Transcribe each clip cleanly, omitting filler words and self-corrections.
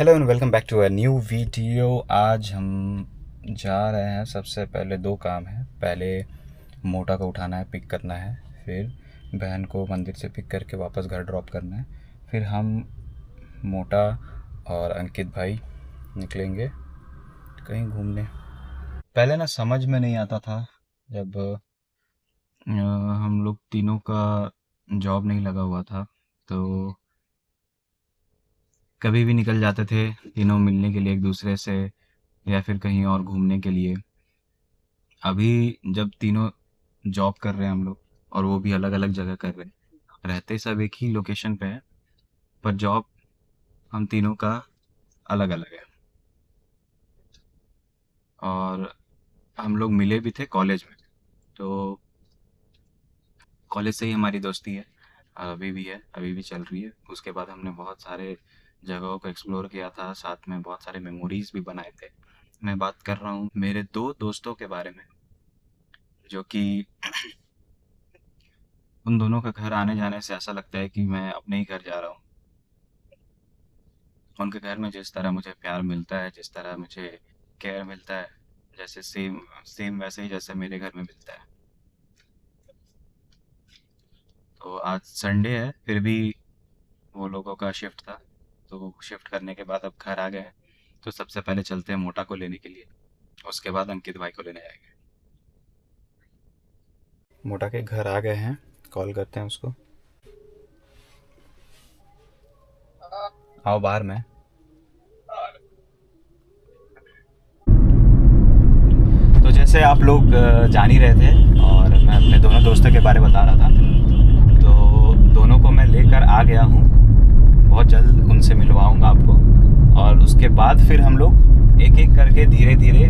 Hello and welcome back to a new video. आज हम जा रहे हैं। सबसे पहले दो काम है। पहले मोटा को उठाना है, पिक करना है, फिर बहन को मंदिर से पिक करके वापस घर ड्रॉप करना है। फिर हम मोटा और अंकित भाई निकलेंगे कहीं घूमने। पहले ना समझ में नहीं आता था जब हम लोग तीनों का जॉब नहीं लगा हुआ था, तो कभी भी निकल जाते थे तीनों मिलने के लिए एक दूसरे से, या फिर कहीं और घूमने के लिए। अभी जब तीनों जॉब कर रहे हैं हम लोग, और वो भी अलग अलग जगह कर रहे हैं, रहते सब एक ही लोकेशन पे है पर जॉब हम तीनों का अलग अलग है। और हम लोग मिले भी थे कॉलेज में, तो कॉलेज से ही हमारी दोस्ती है, अभी भी है, अभी भी चल रही है। उसके बाद हमने बहुत सारे जगहों को एक्सप्लोर किया था, साथ में बहुत सारे मेमोरीज भी बनाए थे। मैं बात कर रहा हूँ मेरे दो दोस्तों के बारे में, जो कि उन दोनों का घर आने जाने से ऐसा लगता है कि मैं अपने ही घर जा रहा हूँ। उनके घर में जिस तरह मुझे प्यार मिलता है, जिस तरह मुझे केयर मिलता है, जैसे सेम सेम वैसे ही जैसे मेरे घर में मिलता है। तो आज संडे है, फिर भी वो लोगों का शिफ्ट था, तो शिफ्ट करने के बाद अब घर आ गए हैं। तो सबसे पहले चलते हैं मोटा को लेने के लिए, उसके बाद अंकित भाई को लेने जाएंगे। मोटा के घर आ गए हैं, कॉल करते हैं उसको। आओ बाहर में। तो जैसे आप लोग जान ही रहे थे, और मैं अपने दोनों दोस्तों के बारे में बता रहा था, तो दोनों को मैं लेकर आ गया हूँ। बहुत जल्द उनसे मिलवाऊंगा आपको, और उसके बाद फिर हम लोग एक एक करके धीरे धीरे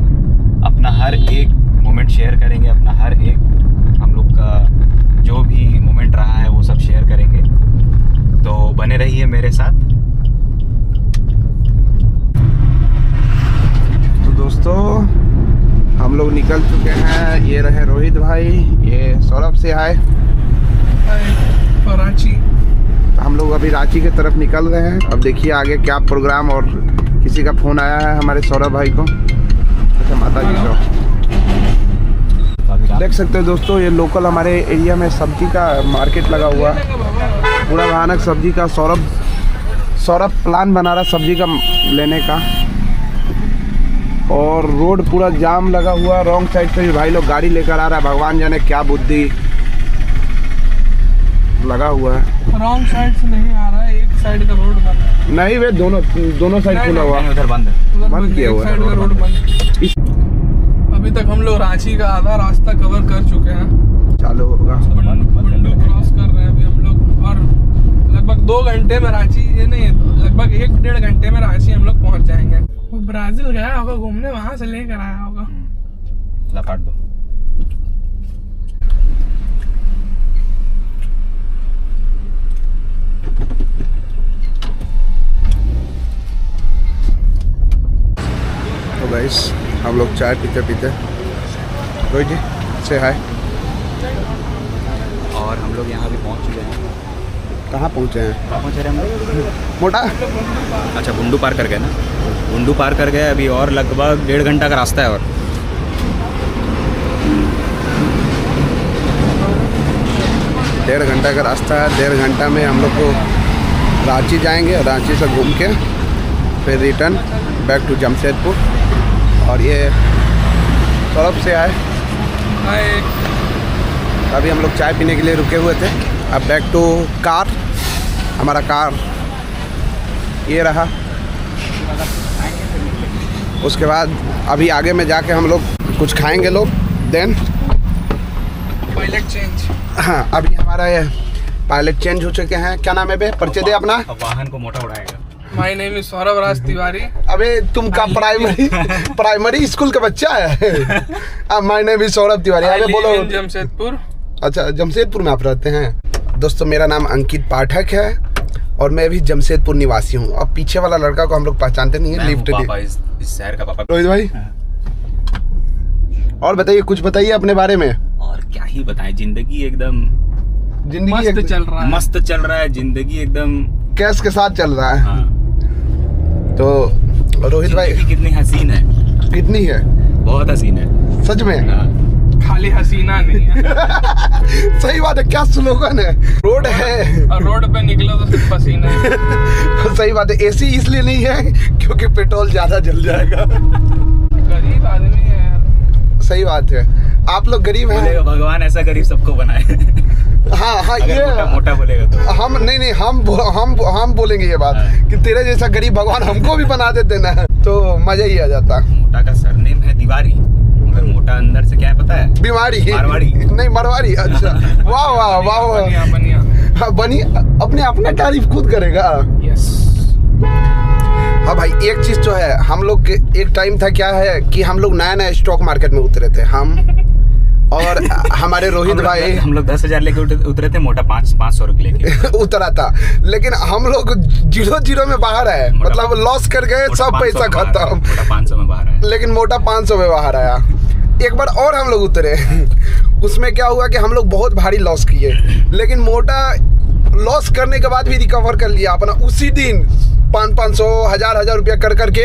अपना हर एक मोमेंट शेयर करेंगे। अपना हर एक हम लोग का जो भी मोमेंट रहा है वो सब शेयर करेंगे। तो बने रहिए मेरे साथ। तो दोस्तों, हम लोग निकल चुके हैं। ये रहे रोहित भाई, ये सौरभ से आए रांची। तो हम लोग अभी रांची की तरफ निकल रहे हैं। अब देखिए आगे क्या प्रोग्राम। और किसी का फोन आया है हमारे सौरभ भाई को। अच्छा, माता जी का देख सकते हो दोस्तों, ये लोकल हमारे एरिया में सब्जी का मार्केट लगा हुआ है, पूरा भयानक सब्जी का। सौरभ प्लान बना रहा सब्जी का लेने का, और रोड पूरा जाम लगा हुआ। रॉन्ग साइड से भी भाई लोग गाड़ी लेकर आ रहा है। भगवान जाने क्या बुद्धि लगा हुआ है। रॉन्ग साइड से नहीं आ रहा है, एक साइड का रोड बंद है। नहीं, वे दोनों साइड खुला हुआ, उधर बंद है, बंद किया हुआ है। साइड का रोड बंद। अभी तक हम लोग रांची का आधा रास्ता कवर कर चुके हैं। चालू होगा, बुंडू क्रॉस कर रहे हैं अभी हम लोग, और लगभग 2 घंटे में रांची, ये नहीं, लगभग 1-1.5 घंटे में रांची हम लोग पहुंच जाएंगे। वो ब्राजील गया होगा घूमने, वहां से लेकर आया होगा। लपाट दो। तो गाइस हम लोग चाय पीते पीते, रोहित जी से हाय। और हम लोग यहाँ भी पहुँच चुके हैं। कहाँ पहुँचे हैं? कहाँ पहुँच रहे हैं हम लोग? मोटा अच्छा, बुंडू पार कर गए ना। बुंडू पार कर गए, अभी और लगभग 1.5 घंटा का रास्ता है। और 1.5 घंटा का रास्ता है। 1.5 घंटा में हम लोग को रांची जाएंगे। रांची से घूम के फिर रिटर्न बैक टू जमशेदपुर। और ये सौरभ से आए। अभी हम लोग चाय पीने के लिए रुके हुए थे। अब बैक टू कार। हमारा कार ये रहा। उसके बाद अभी आगे में जाके हम लोग कुछ खाएंगे लोग, देन पायलट चेंज। हाँ, अभी हमारा ये पायलट चेंज हो चुके हैं। क्या नाम है बे? परिचय दे अपना। वाहन को मोटा उड़ाएगा। My name is Saurabh Raj Tiwari. अबे तुम का प्राइमरी स्कूल का बच्चा है? अब my name is Saurabh Tiwari. अबे बोलो। जमशेदपुर। अच्छा, जमशेदपुर में आप रहते हैं। दोस्तों, मेरा नाम अंकित पाठक है और मैं भी जमशेदपुर निवासी हूँ। अब पीछे वाला लड़का को हम लोग पहचानते नहीं है। लिफ्ट पापा इस शहर का पापा। रोहित भाई, और बताइए, कुछ बताइए अपने बारे में। और क्या ही बताएं, जिंदगी एकदम मस्त चल रहा है। मस्त चल रहा है, जिंदगी एकदम कैश के साथ चल रहा है। हाँ। तो रोहित भाई जिंदगी कितनी हसीन है, कितनी है, बहुत हसीन है सच में। हाँ। खाली हसीना नहीं है। सही बात है, क्या स्लोगन है, रोड है और रोड पे निकलो तो सिर्फ पसीना है। सही बात है। एसी इसलिए नहीं है क्योंकि पेट्रोल ज्यादा जल जाएगा। गरीब आदमी है यार। सही बात है, आप लोग गरीब हैं। बोलेगा भगवान ऐसा गरीब सबको बनाए। हाँ हाँ, अगर ये मोटा बोलेगा तो हम नहीं हम बोलेंगे ये बात कि तेरे जैसा गरीब भगवान हमको भी बना देते ना, तो मजा ही आ जाता। मोटा का सरनेम है तिवारी, मगर मोटा अंदर से क्या है पता है? बीमारी, मारवाड़ी। नहीं मरवाड़ी। अच्छा, वाह वाह वाह बनिया बनिया। हाँ, बनी अपने अपना तारीफ खुद करेगा। यस। हाँ भाई, एक चीज तो है, हम लोग एक टाइम था क्या है कि हम लोग नया नया स्टॉक मार्केट में उतरे थे हम और हमारे रोहित भाई। हम लोग 10,000 लेके उतरे थे, मोटा 500 रुपये लेके उतरा था, लेकिन हम लोग 0 में बाहर आए, मतलब लॉस कर गए, सब पैसा खत्म। मोटा 500 में बाहर आया, लेकिन मोटा 500 में बाहर आया। एक बार और हम लोग उतरे, उसमें क्या हुआ कि हम लोग बहुत भारी लॉस किए, लेकिन मोटा लॉस करने के बाद भी रिकवर कर लिया अपना उसी दिन। 500 1000 रुपया कर करके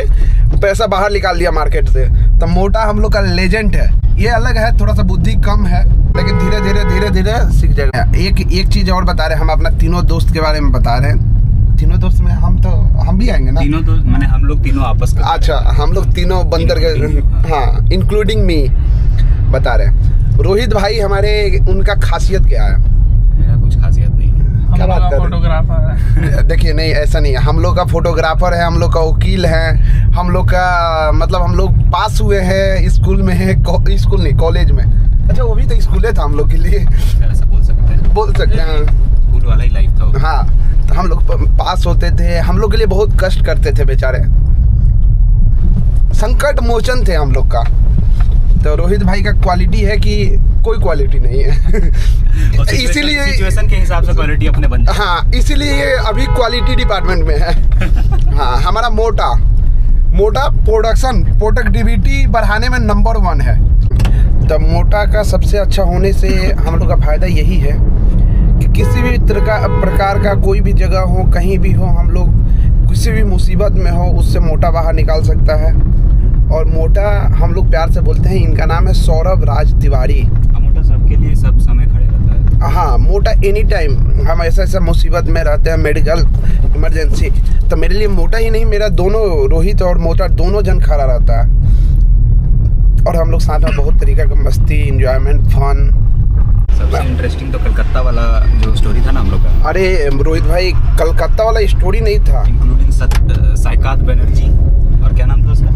पैसा बाहर निकाल लिया मार्केट से। तो मोटा हम लोग का लेजेंड है। ये अलग है, थोड़ा सा बुद्धि कम है, लेकिन धीरे धीरे सीख जाएगा। एक चीज और बता रहे हैं, हम अपना तीनों दोस्त के बारे में बता रहे हैं। तीनों दोस्त में हम भी आएंगे ना? तीनों दोस्त मैंने हम लोग तीनों आपस में। अच्छा, हम लोग तीनों बंदर के, हाँ, इंक्लूडिंग मी बता रहे हैं। रोहित भाई हमारे, उनका खासियत क्या है? मेरा कुछ खासियत नहीं है। क्या बात कर रहे हैं? फोटोग्राफर है। देखिए, नहीं ऐसा नहीं है, हम लोग का फोटोग्राफर है, हम लोग का वकील है, हम लोग का मतलब हम लोग पास हुए हैं स्कूल में है, स्कूल नहीं कॉलेज में। अच्छा, वो भी तो स्कूल था हम लोग के लिए, ऐसा बोल सकते हैं। स्कूल वाला ही लाइफ था वो। हाँ, तो हम लोग पास होते थे, हम लोग के लिए बहुत कष्ट करते थे बेचारे, संकट मोचन थे हम लोग का। तो रोहित भाई का क्वालिटी है कि कोई क्वालिटी नहीं है। इसीलिए सिचुएशन के हिसाब से क्वालिटी अपने बनती है। हाँ, इसीलिए ये अभी क्वालिटी डिपार्टमेंट में है। हाँ, हमारा मोटा प्रोडक्टिविटी बढ़ाने में नंबर 1 है। तो मोटा का सबसे अच्छा होने से हम लोग का फायदा यही है कि किसी भी प्रकार का कोई भी जगह हो, कहीं भी हो, हम लोग किसी भी मुसीबत में हो, उससे मोटा बाहर निकाल सकता है। और मोटा हम लोग प्यार से बोलते हैं, इनका नाम है सौरभ राज तिवारी। मोटा सबके लिए सब समय खड़े रहता है। हाँ, मोटा एनी टाइम, हम ऐसा मुसीबत में रहते हैं, मेडिकल इमरजेंसी, तो मेरे लिए मोटा ही नहीं, मेरा दोनों रोहित और मोटा दोनों जन खड़ा रहता है। और हम लोग साथ में बहुत तरीका का मस्ती, इंजॉयमेंट, फन। सबसे इंटरेस्टिंग तो कलकत्ता वाला जो स्टोरी था ना हम लोग का। अरे रोहित भाई, कलकत्ता वाला स्टोरी नहीं था, इंक्लूडिंग साइकात बनर्जी, और क्या नाम था उसका?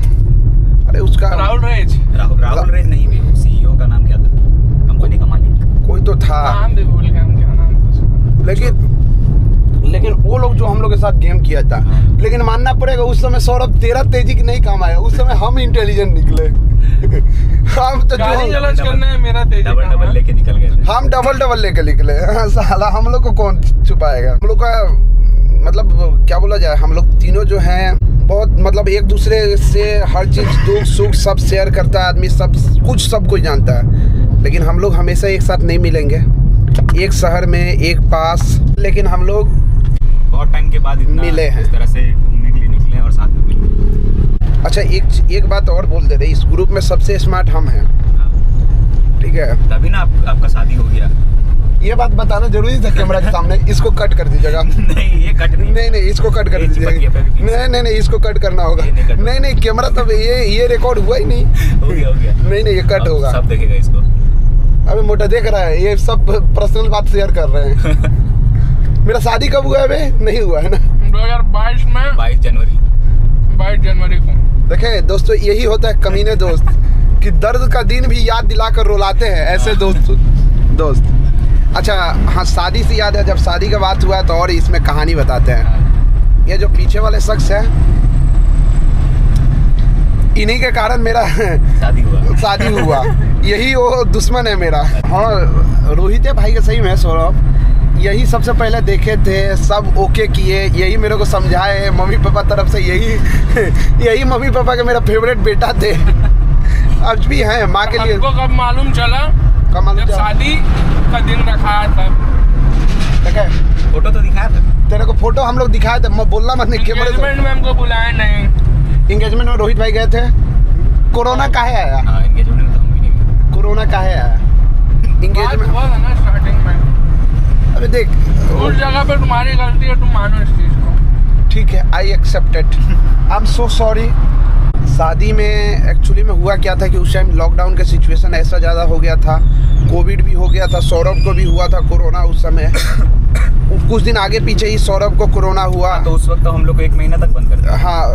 अरे उसका राहुल रेज नहीं, भी सीईओ का नाम क्या था, कंपनी का मालिक कोई तो था, नाम भी भूल गया, क्या नाम था उसका। लेकिन वो लोग जो हम लोग के साथ गेम किया था। लेकिन मानना पड़ेगा, उस समय सौरभ तेरा तेजी की नहीं काम आया, उस समय हम इंटेलिजेंट निकले। हम तो गाली गलौज करने में मेरा तेजी डबल लेके निकल गए थे। हम डबल लेके निकले। साला हम लोग को कौन छुपाएगा? हम लोग का मतलब क्या बोला जाए, हम लोग तीनों जो हैं बहुत मतलब एक दूसरे से हर चीज़, दुख सुख सब शेयर करता है आदमी, सब कुछ जानता है। लेकिन हम लोग हमेशा एक साथ नहीं मिलेंगे, एक शहर में, एक पास, लेकिन हम लोग बहुत टाइम के बाद इतना मिले हैं, इस तरह से घूमने के लिए निकले और साथ में मिले। अच्छा, एक बात और बोल दे रहे, इस ग्रुप में सबसे स्मार्ट हम हैं, ठीक है? तभी ना आपका शादी हो गया। ये बात बताना जरूरी था कैमरा के सामने। इसको कट कर दीजिएगा। नहीं, ये कट नहीं, इसको कट कर दीजिएगा। नहीं, इसको कट करना होगा। नहीं, कैमरा तब ये रिकॉर्ड हुआ ही नहीं। हो गया। नहीं, ये कट होगा, सब देखेगा इसको। अबे मोटा देख रहा है, ये सब पर्सनल बात शेयर कर रहे हैं। मेरा शादी कब हुआ है? बे नहीं हुआ है ना, 2022 में 22 जनवरी को। देखे दोस्तों, यही होता है कमीने दोस्त, कि दर्द का दिन भी याद दिलाकर रुलाते हैं, ऐसे दोस्त। अच्छा हाँ, शादी से याद है, जब शादी का बात हुआ तो और इसमें कहानी बताते हैं। ये जो पीछे वाले शख्स है, इन्हीं के कारण मेरा शादी हुआ। यही वो दुश्मन है मेरा। हाँ, रोहित भाई के सही में सौरभ यही सबसे पहले देखे थे, सब ओके किए, यही मेरे को समझाए, मम्मी पापा तरफ से यही मम्मी पापा के मेरा फेवरेट बेटा थे, आज भी हैं माँ के लिए। हमको कब मालूम चला? जब शादी का दिन रखा था। ठीक है, फोटो तो दिखाया था तेरे को फोटो हम लोग दिखाए थे, बोलना मत नहीं कैमरे एंगेजमेंट में हमको बुलाया नहीं। एंगेजमेंट में रोहित भाई गए थे। कोरोना काहे आया? हाँ एंगेजमेंट में तो हम भी नहीं गए। कोरोना काहे आया? बात एंगेजमेंट हुआ था ना स्टार्टिंग में। अबे देख, उस जगह पे तुम्हारी गलती है, तुम मानो इस चीज को। ठीक है, I accept it, I am so sorry. शादी में एक्चुअली में हुआ क्या था कि उस टाइम लॉकडाउन का सिचुएशन ऐसा ज़्यादा हो गया था, कोविड भी हो गया था, सौरभ को भी हुआ था कोरोना उस समय। कुछ दिन आगे पीछे ही सौरभ को कोरोना हुआ। तो उस वक्त तो हम लोग को 1 महीना तक बंद कर दिया। हाँ,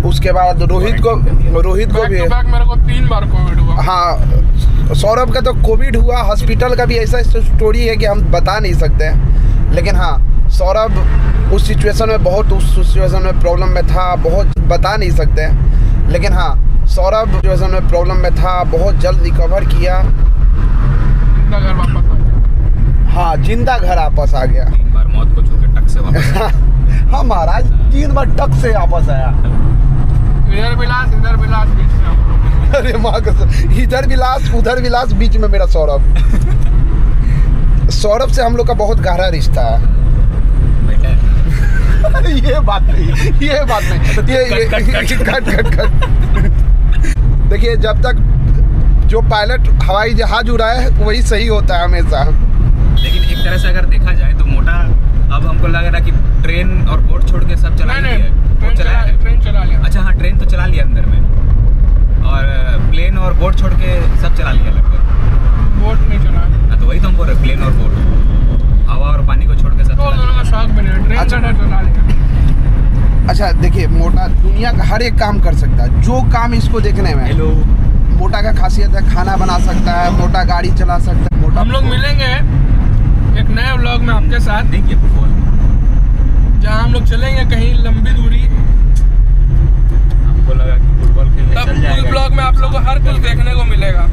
उसके बाद रोहित को भी मेरे को 3 बार कोविड हुआ। हाँ, सौरभ का तो कोविड हुआ, हॉस्पिटल का भी ऐसा स्टोरी है कि हम बता नहीं सकते हैं। लेकिन हाँ, सौरभ उस सिचुएशन में प्रॉब्लम में था, बहुत बता नहीं सकते हैं। लेकिन हाँ, सौरभ सिचुएशन में प्रॉब्लम में था, बहुत जल्द रिकवर किया। जिंदा घर वापस आ गया। हाँ, जिंदा घर वापस आ गया। 3 बार मौत को छू के टक से वापस आया। हाँ महाराज, 3 बार टक से वापस आया। इधर विलास बीच में हम लोग। अरे माँ कसम, इधर विलास उधर विलास, बीच में मेरा सौरभ। सौरभ से हम लोग का बहुत गहरा रिश्ता है। ये बात नहीं, ये कट। देखिए, जब तक जो पायलट हवाई जहाज उड़ाए है वही सही होता है हमेशा। लेकिन एक तरह से अगर देखा जाए तो मोटा अब हमको लग रहा है कि ट्रेन और बोट छोड़ के सब चला लिया है। ट्रेन चला लिया। अच्छा हाँ, ट्रेन तो चला लिया अंदर में, और प्लेन और बोट छोड़ के सब चला लिया लगभग। बोट नहीं चला। हाँ तो वही तो हम बोल रहे, प्लेन और बोट, हवा और पानी को छोड़ के सब तो चला दोनों का शौक बने। ट्रेन अच्छा। चला लिया। अच्छा देखिए, मोटा दुनिया का हर एक काम कर सकता है, जो काम इसको देखने में। हेलो, मोटा का खासियत है खाना बना सकता है, मोटा गाड़ी चला सकता है, मोटा। हम लोग मिलेंगे एक नए व्लॉग में आपके साथ, देखिए फुटबॉल, जहाँ हम लोग चलेंगे कहीं लंबी दूरी। हमको लगा कि फुटबॉल खेलने तब चल उस जाएगा। ब्लॉग में आप लोग को हर कुछ देखने को मिलेगा,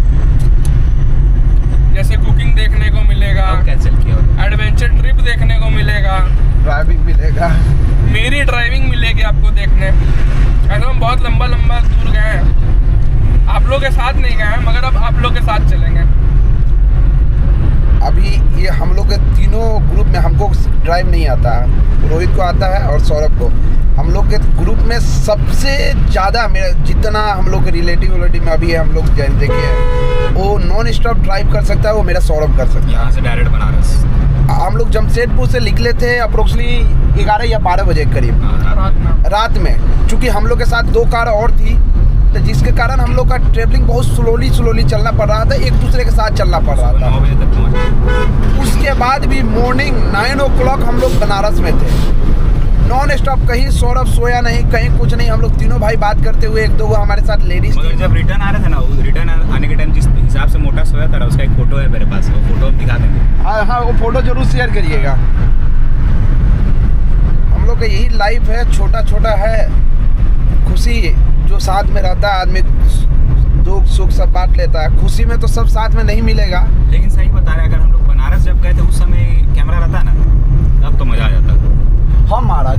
जैसे कुकिंग देखने को मिलेगा, अब कैंसिल किया। एडवेंचर ट्रिप देखने को मिलेगा, ड्राइविंग मिलेगा, मेरी ड्राइविंग मिलेगी आपको देखने। ऐसा हम बहुत लंबा दूर गए हैं, आप लोग के साथ नहीं गए हैं, मगर अब आप लोग के साथ चलेंगे। अभी ये हम लोग के तीनों ग्रुप में हमको ड्राइव नहीं आता है, रोहित को आता है और सौरभ को। हम लोग के ग्रुप में सबसे ज़्यादा मेरा जितना हम लोग के रिलेटिव में अभी हम लोग देखिए, वो नॉन स्टॉप ड्राइव कर सकता है, वो मेरा सौरभ कर सकता है। यहाँ से डायरेक्ट बनारस हम लोग जमशेदपुर से निकले थे अप्रोक्सीमेटली 11 या 12 बजे के करीब रात में। चूँकि हम लोग के साथ 2 कार और थी, तो जिसके कारण हम लोग का ट्रेवलिंग बहुत स्लोली चलना पड़ रहा था, एक दूसरे के साथ चलना पड़ रहा था। 9 बजे तक पहुँचे। उसके बाद भी मॉर्निंग 9 o'clock हम लोग बनारस में थे, नॉन स्टॉप। कहीं सौरभ सोया नहीं, कहीं कुछ नहीं, हम लोग तीनों भाई बात करते हुए, 1-2 हमारे साथ लेडीज मगर थी। जब रिटर्न आ रहे थे ना, रिटर्न आने के टाइम जिस हिसाब से मोटा सोया था, उसका एक फोटो है मेरे पास, वो फोटो दिखा देंगे। हाँ, वो फोटो जरूर शेयर करिएगा। हम लोग का यही लाइफ है, छोटा है, खुशी जो साथ में रहता है, आदमी दुख सुख सब बांट लेता है। खुशी में तो सब साथ में नहीं मिलेगा। लेकिन सही बता रहे, अगर हम लोग बनारस जब गए थे उस समय कैमरा रहता ना, तब तो मजा आ जाता। हाँ महाराज,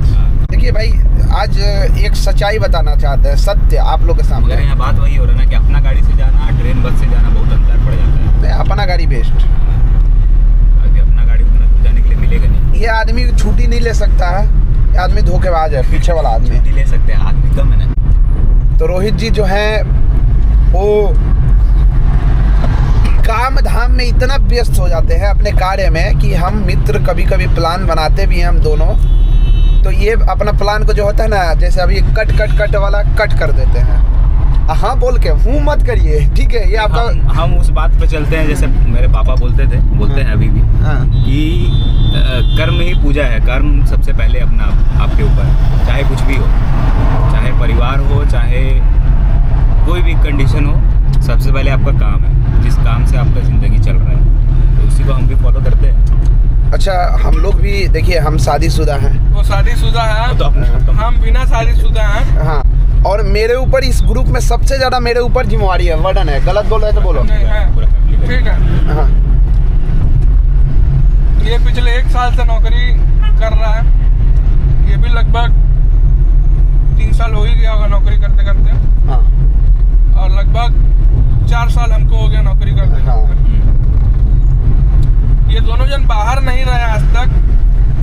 देखिए भाई, आज एक सच्चाई बताना चाहते हैं, सत्य आप लोग के सामने। मगर यहाँ बात वही हो रहा है ना कि अपना गाड़ी से जाना, ट्रेन बस से जाना बहुत अंतर पड़ जाता है। अपना गाड़ी बेस्ट। अभी अपना गाड़ी उतना दूर जाने के लिए मिलेगा नहीं। ये आदमी छुट्टी नहीं ले सकता है, ये आदमी धोखेबाज है, पीछे वाला आदमी। छुट्टी ले सकते हैं, आदमी कम है ना। तो रोहित जी जो है वो काम धाम में इतना व्यस्त हो जाते हैं अपने कार्य में कि हम मित्र कभी प्लान बनाते भी हैं हम दोनों, तो ये अपना प्लान को जो होता है ना, जैसे अभी कट वाला कट कर देते हैं। हाँ बोल के हूँ मत करिए, ठीक है। ये आपका हम उस बात पे चलते हैं, जैसे मेरे पापा बोलते हैं अभी भी, कि कर्म ही पूजा है। कर्म सबसे पहले अपना आपके ऊपर, चाहे कुछ भी हो, चाहे परिवार हो, चाहे कोई भी कंडीशन हो, सबसे पहले आपका काम है। जिस काम से आपका ज़िंदगी चल रहा है, तो उसी को हम भी फॉलो करते हैं। अच्छा, हम लोग भी देखिए, हम शादीशुदा हैं। वो शादीशुदा है, तो हम बिना शादीशुदा हैं। हाँ, और मेरे ऊपर इस ग्रुप में सबसे ज़्यादा मेरे ऊपर जिम्मेवारी है, वर्डन है। गलत बोल रहे तो बोलो। नहीं है, ठीक है। हाँ, ये पिछले 1 साल से नौकरी कर रहा है, ये भी लगभग 3 साल हो ही गया होगा नौकरी करते करते। हाँ, और लगभग 4 साल हमको हो गया नौकरी करते हाँ। करते। ये दोनों जन बाहर नहीं रहे आज तक,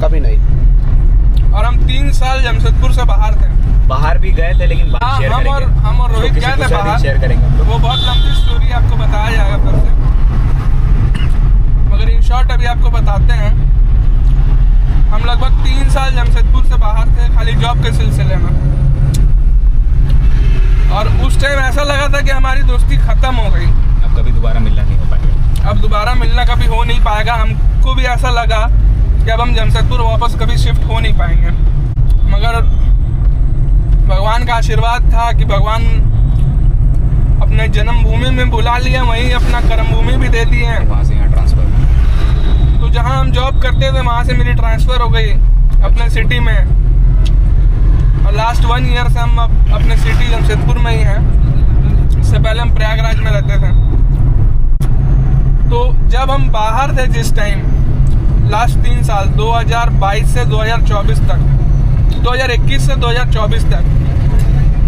कभी नहीं। और हम 3 साल जमशेदपुर से बाहर थे। बाहर भी गए थे, लेकिन बात शेयर करेंगे। हम और रोहित गए थे बाहर, शेयर करेंगे हम लोग। वो बहुत लंबी स्टोरी आपको बताया जाएगा फिर से, मगर इन शॉर्ट अभी आपको बताते हैं। हम लगभग 3 साल जमशेदपुर से बाहर थे, खाली जॉब के सिलसिले में। और उस टाइम ऐसा लगा था कि हमारी दोस्ती खत्म हो गई, अब कभी दोबारा मिलना नहीं हो पाएगा। अब दोबारा मिलना कभी हो नहीं पाएगा। हमको भी ऐसा लगा कि अब हम जमशेदपुर वापस कभी शिफ्ट हो नहीं पाएंगे, मगर भगवान का आशीर्वाद था कि भगवान अपने जन्मभूमि में बुला लिया, वहीं अपना कर्मभूमि भी दे दिए हैं। वहाँ से यहाँ ट्रांसफर, तो जहाँ हम जॉब करते थे वहाँ से मेरी ट्रांसफ़र हो गई अपने सिटी में, और लास्ट 1 ईयर से हम अपने सिटी जमशेदपुर में ही हैं। इससे पहले हम प्रयागराज में रहते थे। तो जब हम बाहर थे जिस टाइम, लास्ट 3 साल 2022 से 2024 तक, 2021 से 2024 तक,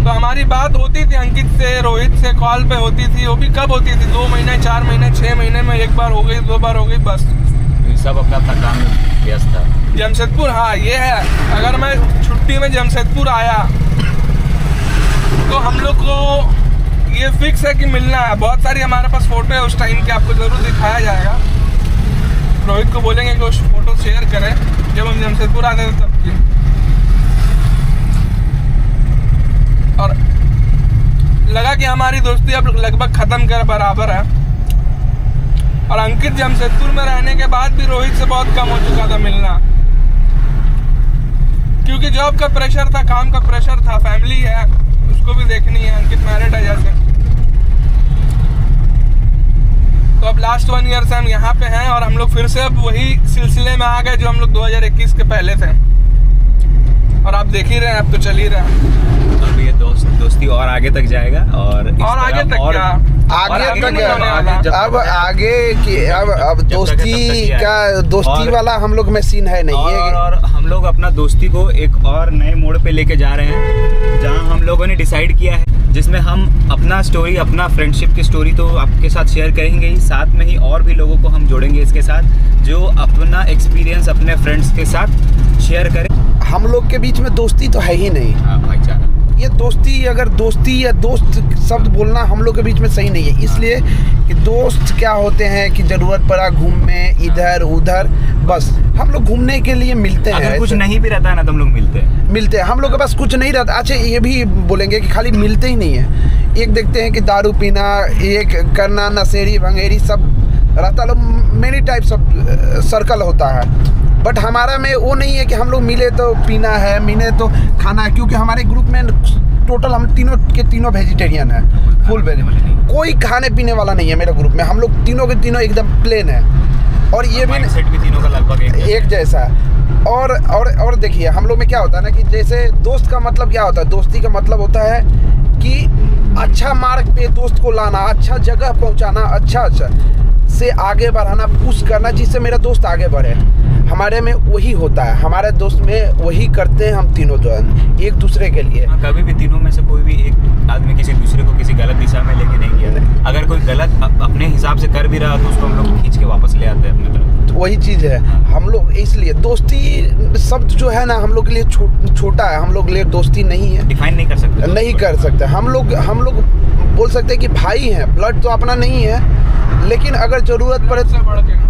तो हमारी बात होती थी अंकित से, रोहित से कॉल पे होती थी। वो भी कब होती थी? 2 महीने, 4 महीने, 6 महीने में 1 बार हो गई, 2 बार हो गई, बस। सब अपना अपना काम में व्यस्त था। जमशेदपुर, हाँ ये है, अगर मैं छुट्टी में जमशेदपुर आया तो हम लोग को ये फिक्स है कि मिलना है। बहुत सारी हमारे पास फोटो है उस टाइम के, आपको ज़रूर दिखाया जाएगा। रोहित को बोलेंगे कि वो फोटो शेयर करें जब हम जमशेदपुर आते थे तब की। और लगा कि हमारी दोस्ती अब लगभग ख़त्म कर बराबर है। और अंकित जमशेदपुर में रहने के बाद भी रोहित से बहुत कम हो चुका था मिलना, क्योंकि जॉब का प्रेशर था, काम का प्रेशर था, फैमिली है उसको भी देखनी है। अंकित मैरिड है जैसे। तो अब लास्ट 1 ईयर से हम यहाँ पे हैं, और हम लोग फिर से अब वही सिलसिले में आ गए जो हम लोग 2021 के पहले थे। और आप देख ही रहे हैं, अब तो चल ही रहे हैं। अब ये दोस्ती और आगे तक जाएगा। और आगे तक और क्या? आगे तक अब आगे की अब दोस्ती वाला हम लोग में सीन है नहीं। और हम लोग अपना दोस्ती को एक और नए मोड़ पे लेके जा रहे हैं, जहां हम लोगों ने डिसाइड किया है, जिसमें हम अपना स्टोरी, अपना फ्रेंडशिप की स्टोरी तो आपके साथ शेयर करेंगे ही, साथ में ही और भी लोगों को हम जोड़ेंगे इसके साथ, जो अपना एक्सपीरियंस अपने फ्रेंड्स के साथ शेयर करें। हम लोग के बीच में दोस्ती तो है ही नहीं। हाँ भाईचारा, ये दोस्ती, अगर दोस्ती या दोस्त शब्द बोलना हम लोग के बीच में सही नहीं है। इसलिए कि दोस्त क्या होते हैं कि ज़रूरत पड़ा घूमने इधर उधर, बस हम लोग घूमने के लिए मिलते हैं। अगर कुछ नहीं भी रहता है ना तो हम लोग मिलते हैं। हम लोग के पास कुछ नहीं रहता। अच्छा, ये भी बोलेंगे कि खाली मिलते ही नहीं है। एक देखते हैं कि दारू पीना, एक करना, नशेड़ी भंगेरी सब रहता, लोग मेनी टाइप्स ऑफ सर्कल होता है। बट हमारा में वो नहीं है कि हम लोग मिले तो पीना है, मिले तो खाना है, क्योंकि हमारे ग्रुप में टोटल हम तीनों के तीनों वेजिटेरियन है, फुल वेजिटेरियन, कोई खाने पीने वाला नहीं है मेरे ग्रुप में। हम लोग तीनों के तीनों एकदम प्लेन है, और ये भी तीनों का लगभग एक जैसा है। और देखिए हम लोग में क्या होता है ना कि जैसे दोस्त का मतलब क्या होता है, दोस्ती का मतलब होता है कि अच्छा मार्ग पे दोस्त को लाना, अच्छा जगह पहुँचाना, अच्छा से आगे बढ़ाना, पुश करना, जिससे मेरा दोस्त आगे बढ़े। हमारे में वही होता है, हमारे दोस्त में वही करते हैं हम तीनों जन एक दूसरे के लिए। कभी भी तीनों में से कोई भी एक आदमी किसी दूसरे को किसी गलत दिशा में लेके नहीं गया। अगर कोई गलत अपने हिसाब से कर भी रहा तो उसको हम लोग खींच के वापस ले आते हैं अपने तरफ। तो वही चीज़ है हम लोग। इसलिए दोस्ती शब्द जो है ना हम लोग के लिए छोटा है, हम लोग के लिए दोस्ती नहीं है, डिफाइन नहीं कर सकते। हम लोग बोल सकते हैं कि भाई हैं, ब्लड तो अपना नहीं है, लेकिन अगर ज़रूरत पड़े से बढ़ के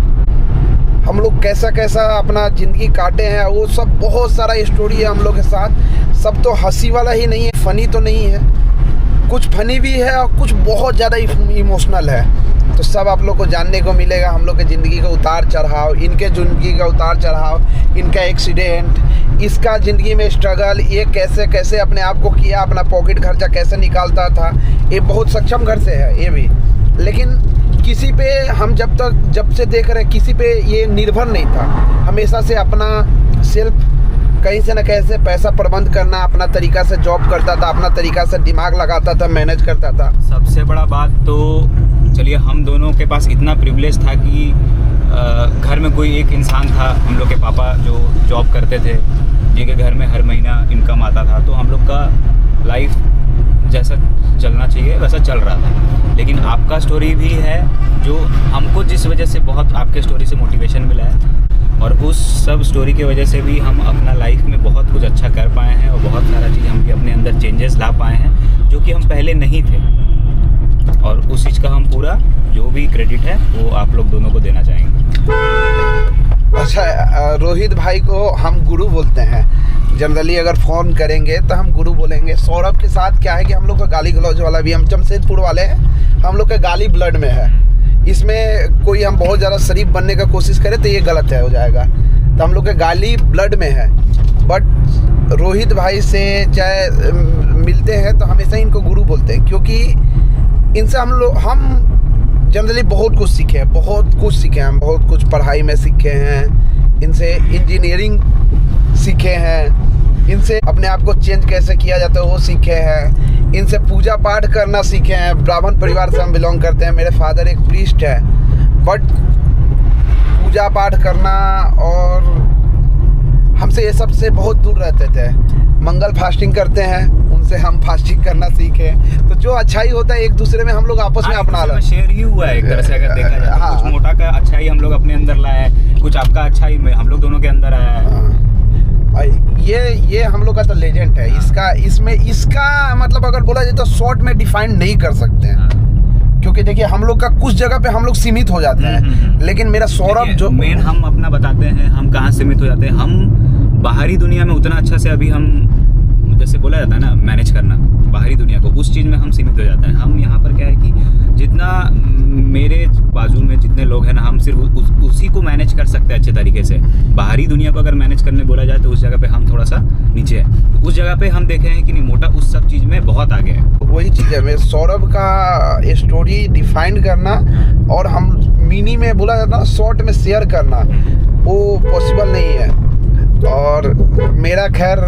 हम लोग कैसा अपना ज़िंदगी काटे हैं, वो सब बहुत सारा स्टोरी है हम लोग के साथ। सब तो हंसी वाला ही नहीं है, फ़नी तो नहीं है, कुछ फनी भी है और कुछ बहुत ज़्यादा इमोशनल है। तो सब आप लोग को जानने को मिलेगा, हम लोग के ज़िंदगी का उतार चढ़ाव, इनके ज़िंदगी का उतार चढ़ाव, इनका एक्सीडेंट, इसका ज़िंदगी में स्ट्रगल, ये कैसे अपने आप को किया, अपना पॉकेट खर्चा कैसे निकालता था। ये बहुत सक्षम घर से है ये भी, लेकिन किसी पे हम जब से देख रहे किसी पे ये निर्भर नहीं था। हमेशा से अपना सेल्फ कहीं से न कहीं से पैसा प्रबंध करना, अपना तरीका से जॉब करता था, अपना तरीका से दिमाग लगाता था, मैनेज करता था। सबसे बड़ा बात तो चलिए हम दोनों के पास इतना प्रिविलेज था कि घर में कोई एक इंसान था, हम लोग के पापा जो जॉब करते थे, जिनके घर में हर महीना इनकम आता था, तो हम लोग का लाइफ जैसा चलना चाहिए वैसा चल रहा था। लेकिन आपका स्टोरी भी है जो हमको जिस वजह से बहुत आपके स्टोरी से मोटिवेशन मिला है। और उस सब स्टोरी की वजह से भी हम अपना लाइफ में बहुत कुछ अच्छा कर पाए हैं और बहुत सारा चीज़ हम भी अपने अंदर चेंजेस ला पाए हैं जो कि हम पहले नहीं थे। और उस चीज़ का हम पूरा जो भी क्रेडिट है वो आप लोग दोनों को देना चाहेंगे। अच्छा, रोहित भाई को हम गुरु बोलते हैं। जनरली अगर फ़ोन करेंगे तो हम गुरु बोलेंगे। सौरभ के साथ क्या है कि हम लोग का गाली गलौज वाला भी, हम जमशेदपुर वाले हैं, हम लोग का गाली ब्लड में है। इसमें कोई हम बहुत ज़्यादा शरीफ बनने का कोशिश करें तो ये गलत है, हो जाएगा। तो हम लोग के गाली ब्लड में है। बट रोहित भाई से चाहे मिलते हैं तो हमेशा इनको गुरु बोलते हैं, क्योंकि इनसे हम जनरली बहुत कुछ सीखे हैं, बहुत कुछ पढ़ाई में सीखे हैं, इनसे इंजीनियरिंग सीखे हैं, इनसे अपने आप को चेंज कैसे किया जाता है वो सीखे हैं, इनसे पूजा पाठ करना सीखे हैं। ब्राह्मण परिवार से हम बिलोंग करते हैं, मेरे फादर एक प्रीस्ट है, बट पूजा पाठ करना और हमसे ये सब से बहुत दूर रहते थे। मंगल फास्टिंग करते हैं, उनसे हम फास्टिंग करना सीखे। तो जो अच्छाई होता है एक दूसरे में हम लोग आपस में अपना लो। शेयर ही हुआ है एक तरह से, अगर देखा जाए तो। हाँ। कुछ मोटा का अच्छाई हम लोग अपने अंदर लाया है, कुछ आपका अच्छाई में हम लोग दोनों के अंदर आया है। ये हम लोग का तो लेजेंड है। इसका मतलब अगर बोला जाए तो शॉर्ट में डिफाइन नहीं कर सकते हैं, क्योंकि देखिए हम लोग का कुछ जगह पे हम लोग सीमित हो जाते हैं। लेकिन मेरा सौरभ जो मेन हम अपना बताते हैं, हम कहाँ सीमित हो जाते हैं। हम बाहरी दुनिया में उतना अच्छा से अभी हम, जैसे बोला जाता है ना, मैनेज करना बाहरी दुनिया को, उस चीज़ में हम सीमित हो जाते हैं। हम यहाँ पर क्या है कि जितना मेरे बाजू में जितने लोग हैं ना, हम सिर्फ उसी को मैनेज कर सकते हैं अच्छे तरीके से। बाहरी दुनिया को अगर मैनेज करने बोला जाए तो उस जगह पे हम थोड़ा सा नीचे है। तो उस जगह पे हम देखे हैं कि नहीं, मोटा उस सब चीज़ में बहुत आगे है। वही चीज़ है, मैं सौरभ का स्टोरी डिफाइन करना और हम मिनी में बोला जाता है शॉर्ट में शेयर करना, वो पॉसिबल नहीं है। और मेरा खैर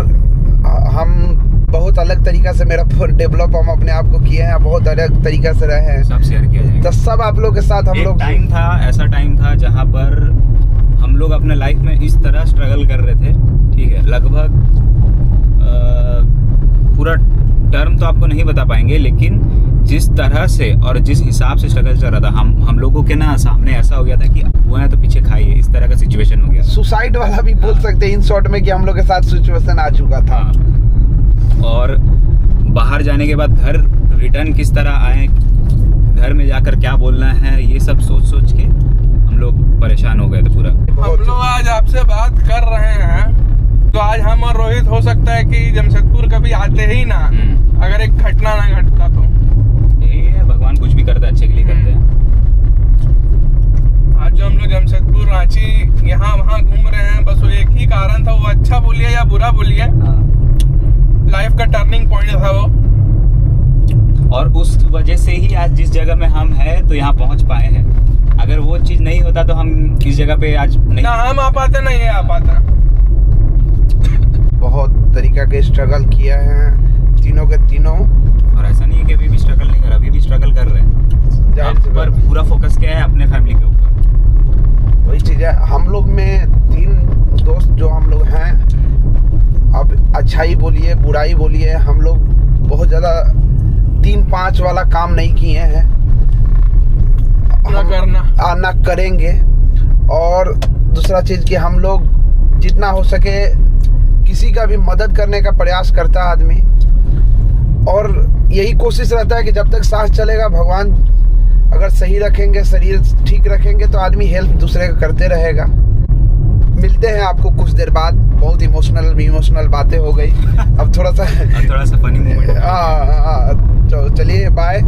हम बहुत अलग तरीका से मेरा डेवलप हम अपने आप को किए हैं, बहुत अलग तरीका से रहे हैं। सब शेयर किया जाएगा। तो सब आप लोग के साथ हम लोग टाइम था, ऐसा टाइम था जहाँ पर हम लोग अपने लाइफ में इस तरह स्ट्रगल कर रहे थे, ठीक है। लगभग पूरा टर्म तो आपको नहीं बता पाएंगे, लेकिन जिस तरह से और जिस हिसाब से स्ट्रगल चल रहा था, हम लोगों के ना सामने ऐसा हो गया था कि हुआ है तो पीछे खाइए, इस तरह का सिचुएशन हो गया। सुसाइड वाला भी बोल सकते हैं इन शॉर्ट में कि हम लोग के साथ सिचुएशन आ चुका था। और बाहर जाने के बाद घर रिटर्न किस तरह आए, घर में जाकर क्या बोलना है, ये सब सोच के हम लोग परेशान हो गए थे पूरा। हम लोग आज आपसे बात कर रहे हैं तो आज हम और रोहित हो सकता है कि जमशेदपुर कभी आते ही ना, अगर एक घटना ना घटता तो। यही है, भगवान कुछ भी करता है अच्छे के लिए करते हैं। आज जो हम लोग जमशेदपुर, रांची, यहाँ वहाँ घूम रहे हैं, बस वो एक ही कारण था। वो अच्छा बोलिए या बुरा बोलिए, लाइफ का टर्निंग पॉइंट था वो। और उस वजह से ही आज जिस जगह में हम हैं तो यहाँ पहुँच पाए हैं। अगर वो चीज़ नहीं होता तो हम इस जगह पे आज नहीं, ना हम आ पाते ना ये आ पाता। बहुत तरीका के स्ट्रगल किया है तीनों के तीनों। और ऐसा नहीं है कि अभी भी स्ट्रगल नहीं कर रहे, अभी भी स्ट्रगल कर रहे हैं। पर पूरा फोकस क्या है अपने फैमिली के ऊपर। वही चीज़ है, हम लोग में 3 दोस्त जो हम लोग हैं, अब अच्छाई बोलिए बुराई बोलिए, हम लोग बहुत ज़्यादा 3-5 वाला काम नहीं किए हैं, ना करेंगे। और दूसरा चीज़ कि हम लोग जितना हो सके किसी का भी मदद करने का प्रयास करता है आदमी, और यही कोशिश रहता है कि जब तक सांस चलेगा, भगवान अगर सही रखेंगे, शरीर ठीक रखेंगे, तो आदमी हेल्प दूसरे का करते रहेगा। मिलते हैं आपको कुछ देर बाद। बहुत इमोशनल बातें हो गई। अब थोड़ा सा फनी मोमेंट। हाँ, चलिए बाय।